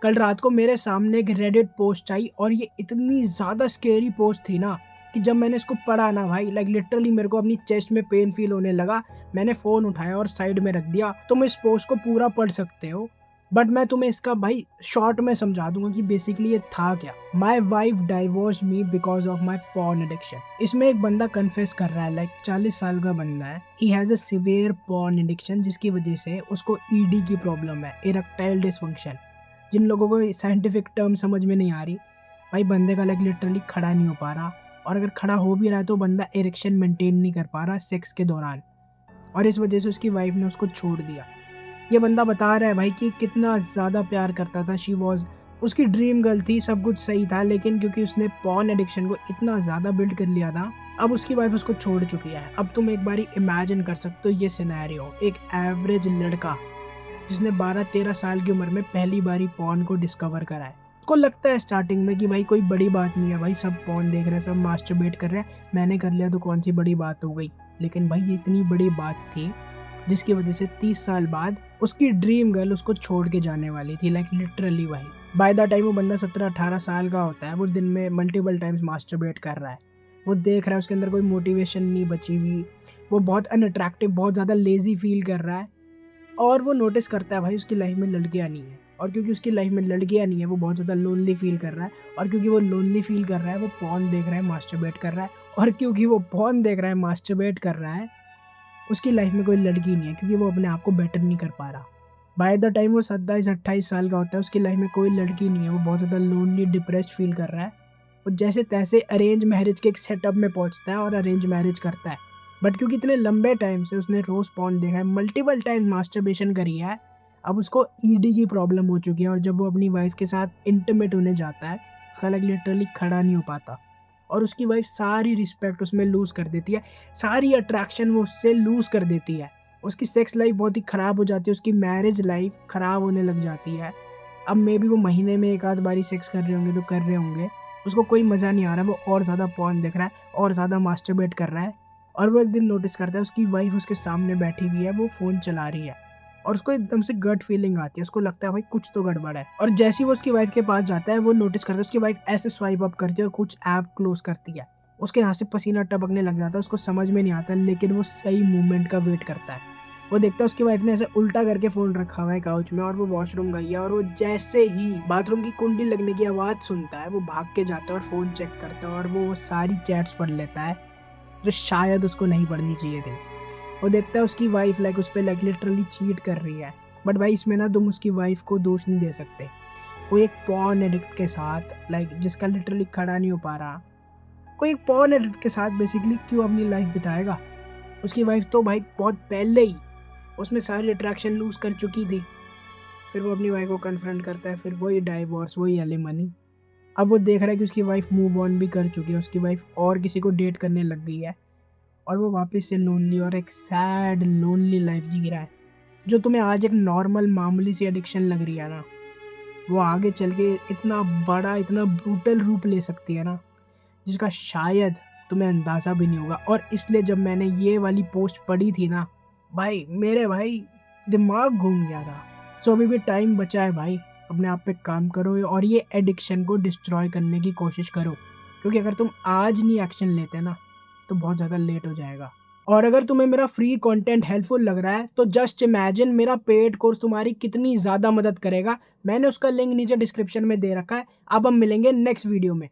कल रात को मेरे सामने एक रेडिट पोस्ट आई और ये इतनी ज़्यादा स्केरी पोस्ट थी ना कि जब मैंने इसको पढ़ा ना भाई लाइक लिटरली मेरे को अपनी चेस्ट में पेन फील होने लगा। मैंने फ़ोन उठाया और साइड में रख दिया। तुम इस पोस्ट को पूरा पढ़ सकते हो, बट मैं तुम्हें इसका भाई शॉर्ट में समझा दूंगा कि बेसिकली ये था क्या। My wife divorce me because of my porn addiction. इसमें एक बंदा कन्फेस कर रहा है, लाइक 40 साल का बंदा है। He has a severe porn addiction जिसकी वजह से उसको ईडी की प्रॉब्लम है, इरेक्टाइल डिसफंक्शन। जिन लोगों को साइंटिफिक टर्म समझ में नहीं आ रही, भाई बंदे का लाइक लिटरली खड़ा नहीं हो पा रहा, और अगर खड़ा हो भी रहा है तो बंदा इरेक्शन मेंटेन नहीं कर पा रहा सेक्स के दौरान, और इस वजह से उसकी वाइफ ने उसको छोड़ दिया। ये बंदा बता रहा है भाई कि कितना ज़्यादा प्यार करता था। शी वॉज उसकी ड्रीम गर्ल थी, सब कुछ सही था, लेकिन क्योंकि उसने पॉर्न एडिक्शन को इतना ज़्यादा बिल्ड कर लिया था, अब उसकी वाइफ उसको छोड़ चुकी है। अब तुम एक बारी इमेजिन कर सकते हो ये सिनेरियो, एक एवरेज लड़का जिसने 12-13 साल की उम्र में पहली बारी पॉर्न को डिस्कवर करा है। उसको लगता है स्टार्टिंग में कि भाई कोई बड़ी बात नहीं है, भाई सब पॉर्न देख रहे हैं, सब मास्टरबेट कर रहे हैं, मैंने कर लिया तो कौन सी बड़ी बात हो गई। लेकिन भाई ये इतनी बड़ी बात थी जिसकी वजह से 30 साल बाद उसकी ड्रीम गर्ल उसको छोड़ के जाने वाली थी, लाइक लिटरली। वही बाय द टाइम वो बंदा 17-18 साल का होता है, वो दिन में मल्टीपल टाइम्स मास्टरबेट कर रहा है। वो देख रहा है उसके अंदर कोई मोटिवेशन नहीं बची हुई, वो बहुत अनअट्रैक्टिव, बहुत ज़्यादा लेजी फील कर रहा है, और वो नोटिस करता है भाई उसकी लाइफ में लड़कियाँ नहीं है, और क्योंकि उसकी लाइफ में लड़कियाँ नहीं है वो बहुत ज़्यादा लोनली फील कर रहा है, और क्योंकि वो लोनली फील कर रहा है वो पॉर्न देख रहा है, मास्टरबेट कर रहा है, और क्योंकि वो पॉर्न देख रहा है, मास्टरबेट कर रहा है, उसकी लाइफ में कोई लड़की नहीं है, क्योंकि वो अपने आप को बेटर नहीं कर पा रहा। बाय द टाइम वो 27-28 साल का होता है उसकी लाइफ में कोई लड़की नहीं है, वो बहुत ज़्यादा लोनली डिप्रेस्ड फील कर रहा है। वो जैसे तैसे अरेंज मैरिज के एक सेटअप में पहुंचता है और अरेंज मैरिज करता है, बट क्योंकि इतने लंबे टाइम से उसने रोज़ पॉर्न देखा है, मल्टीपल टाइम मास्टरबेशन करी है, अब उसको ईडी की प्रॉब्लम हो चुकी है, और जब वो अपनी वाइफ के साथ इंटीमेट होने जाता है उसका लाइक लिटरली खड़ा नहीं हो पाता, और उसकी वाइफ सारी रिस्पेक्ट उसमें लूज़ कर देती है, सारी अट्रैक्शन वो उससे लूज़ कर देती है। उसकी सेक्स लाइफ बहुत ही ख़राब हो जाती है, उसकी मैरिज लाइफ ख़राब होने लग जाती है। अब मे बी वो महीने में एक आध बारी सेक्स कर रहे होंगे तो कर रहे होंगे, उसको कोई मज़ा नहीं आ रहा, वो और ज़्यादा पॉर्न देख रहा है, और ज़्यादा मास्टरबेट कर रहा है, और वो एक दिन नोटिस करता है उसकी वाइफ उसके सामने बैठी हुई है, वो फ़ोन चला रही है, और उसको एकदम से गट फीलिंग आती है, उसको लगता है भाई कुछ तो गड़बड़ है, और जैसे ही वो उसकी वाइफ के पास जाता है वो नोटिस करता है उसकी वाइफ ऐसे स्वाइप अप करती है और कुछ ऐप क्लोज करती है। उसके यहाँ से पसीना टपकने लग जाता है, उसको समझ में नहीं आता, लेकिन वो सही मूवमेंट का वेट करता है। वो देखता है उसकी वाइफ ने ऐसे उल्टा करके फ़ोन रखा हुआ है काउच में, और वो वॉशरूम गई है, और वो जैसे ही बाथरूम की कुंडी लगने की आवाज़ सुनता है वो भाग के जाता है और फ़ोन चेक करता है, और वो सारी चैट्स पढ़ लेता है जो शायद उसको नहीं पढ़नी चाहिए थी। वो देखता है उसकी वाइफ लाइक उस पे लाइक लिटरली चीट कर रही है, बट भाई इसमें ना तुम उसकी वाइफ को दोष नहीं दे सकते। कोई एक पॉर्न एडिक्ट के साथ लाइक जिसका लिटरली खड़ा नहीं हो पा रहा, कोई एक पॉर्न एडिक्ट के साथ बेसिकली क्यों अपनी लाइफ बिताएगा। उसकी वाइफ तो भाई बहुत पहले ही उसमें सारी अट्रैक्शन लूज़ कर चुकी थी। फिर वो अपनी वाइफ को कन्फ्रंट करता है, फिर वही डाइवोर्स, वही एलिमनी। अब वो देख रहा है कि उसकी वाइफ मूव ऑन भी कर चुकी है, उसकी वाइफ और किसी को डेट करने लग गई है, और वो वापस से लोनली और एक सैड लोनली लाइफ जी रहा है। जो तुम्हें आज एक नॉर्मल मामूली सी एडिक्शन लग रही है ना, वो आगे चल के इतना बड़ा, इतना ब्रूटल रूप ले सकती है ना, जिसका शायद तुम्हें अंदाज़ा भी नहीं होगा। और इसलिए जब मैंने ये वाली पोस्ट पढ़ी थी ना, भाई मेरे भाई दिमाग घूम गया था। सो अभी भी टाइम बचा है भाई, अपने आप पे काम करो और ये एडिक्शन को डिस्ट्रॉय करने की कोशिश करो, क्योंकि अगर तुम आज नहीं एक्शन लेते ना तो बहुत ज़्यादा लेट हो जाएगा। और अगर तुम्हें मेरा फ्री कंटेंट हेल्पफुल लग रहा है तो जस्ट इमेजिन मेरा पेड कोर्स तुम्हारी कितनी ज़्यादा मदद करेगा। मैंने उसका लिंक नीचे डिस्क्रिप्शन में दे रखा है। अब हम मिलेंगे नेक्स्ट वीडियो में।